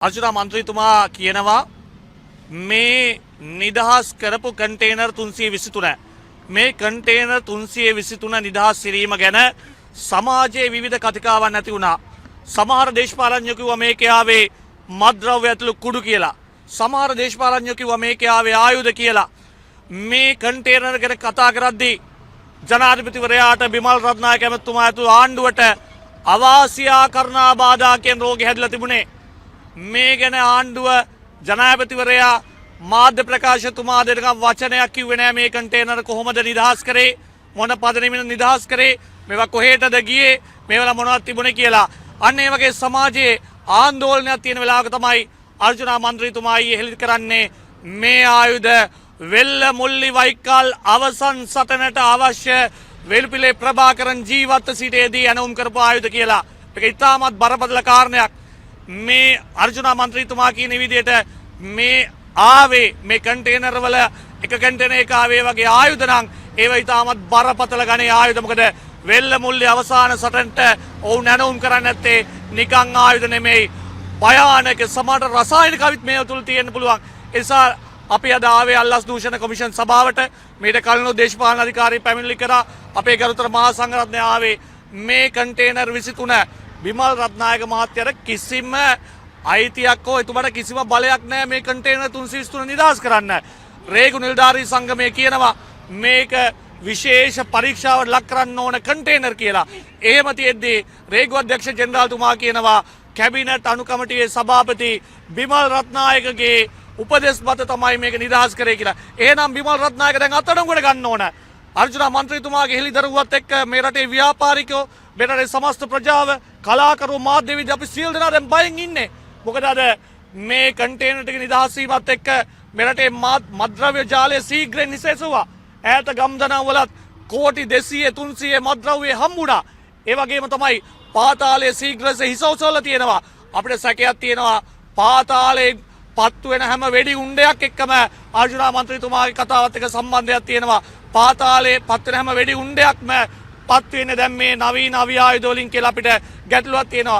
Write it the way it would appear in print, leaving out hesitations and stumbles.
අර්ජුනා මන්ත්‍රීතුමා කියනවා මේ නිදහස් කරපු කන්ටේනර් 323 මේ කන්ටේනර් 323 නිදහස් කිරීම ගැන සමාජයේ විවිධ කතිකාවන් ඇති වුණා. සමහර දේශපාලඥයෝ කිව්වා මේකේ ආවේ මත්ද්‍රව්‍ය ඇතුළු කුඩු කියලා. සමහර දේශපාලඥයෝ කිව්වා මේකේ ආවේ ආයුධ කියලා. මේ කන්ටේනර් ගැන කතා කරද්දී ජනාධිපතිවරයාට බිමල් රත්නායක ඇමතුමා ඇතුළු ආණ්ඩුවට අවාසියා කරනා බාධා කියන රෝගය හැදිලා තිබුණේ. මේ ගැන ආණ්ඩුව ජනාධිපතිවරයා මාධ්‍ය ප්‍රකාශකතුමා දෙනකම් වචනයක් කිව්වේ නෑ. මේ කන්ටේනර් කොහොමද නිදහස් කරේ, මොන පදනමින් නිදහස් කරේ, මේවා කොහෙටද ගියේ, මේවල මොනවද තිබුණේ කියලා. අන්න ඒ වගේ සමාජයේ ආందోලනයක් තියෙන වෙලාවක තමයි අර්ජුනා මන්ත්‍රීතුමා ඊයේ හෙළි කරන්නේ මේ ආයුධ වෙල්ල මුල්ලි වයිකල් අවසන් සටනට අවශ්‍ය වෙල්පිලේ ප්‍රභාකරන් ජීවත්ව සිටේදී ඇනවුම් කරපු ආයුධ කියලා. ඒක ඉතාමත් බරපතල කාරණයක්. මේ අර්ජුනා මන්ත්‍රීතුමා කියන විදිහට මේ ආවේ මේ කන්ටේනර් වල එක කන්ටේනර් එක ආවේ වගේ ආයුධ නම් ඒව ඉතාමත් බරපතල ගණේ ආයුධ. මොකද වෙල්ල මුල්ලි අවසාන සටනට ඔවුන් ඇනවුම් කරන්නේ නැත්තේ නිකං ආයුධ නෙමෙයි, භයානක සමහර රසායනික අවිත් මේ තුල තියෙන්න පුළුවන්. ඒ නිසා අපි අද ආවේ අල්ලස් දූෂණ කොමිෂන් සභාවට. මේට කලින් දේශපාලන අධිකාරී පැමිණිලි කරා. අපේ ගරුතර මහා සංඝරත්නය ආවේ මේ කන්ටේනර් 23 බිමල් රත්නායක මහත්තයාට කිසිම අයිතියක් හෝ එතුමාට කිසිම බලයක් නැහැ මේ කන්ටේනර් 323 නිදහස් කරන්න. රේගු නිලධාරී සංගමය කියනවා මේක විශේෂ පරීක්ෂාවට ලක් කරන්න ඕන කන්ටේනර් කියලා. එහෙම තියෙද්දී රේගු අධ්‍යක්ෂ ජෙනරාල්තුමා කියනවා කැබිනට් අනුකමිටියේ සභාපති බිමල් රත්නායකගේ උපදෙස් මත තමයි මේක නිදහස් කරේ කියලා. එහෙනම් බිමල් රත්නායක දැන් අත්අඩංගුවට ගන්න ඕන. අර්ජුනා මන්ත්‍රීතුමාගේ හෙළිදරව්වත් එක්ක මේ රටේ ව්‍යාපාරිකයෝ, මේ රටේ සමස්ත ප්‍රජාව, කලාකරු, මාධ්‍යවිද අපි සියලු දෙනා දැන් බයෙන් ඉන්නේ. මොකද අද මේ කන්ටේනර් ටික නිදහස් වීමත් එක්ක මේ රටේ මත්ද්‍රව්‍ය ජාලය ශීඝ්‍රයෙන් නිසෙසුවා. ඈත ගම්දනම් වලත් කෝටි 200 300 මත්ද්‍රව්‍ය හම්බුණා. ඒ වගේම තමයි පාතාලයේ ශීඝ්‍රයෙන් හිස ඔසවලා තියෙනවා. අපිට සැකයක් තියෙනවා පාතාලයේ පත්තු වෙන හැම වෙඩි උණ්ඩයක් එක්කම අර්ජුනා මන්ත්‍රීතුමාගේ කතාවත් එක්ක සම්බන්ධයක් තියෙනවා. පාතාලයේ පත් වෙන හැම වෙඩි උණ්ඩයක්ම පත් වෙන්නේ දැන් මේ නවීන අවියායුධ වලින් කියලා අපිට ගැටලුවක් තියෙනවා.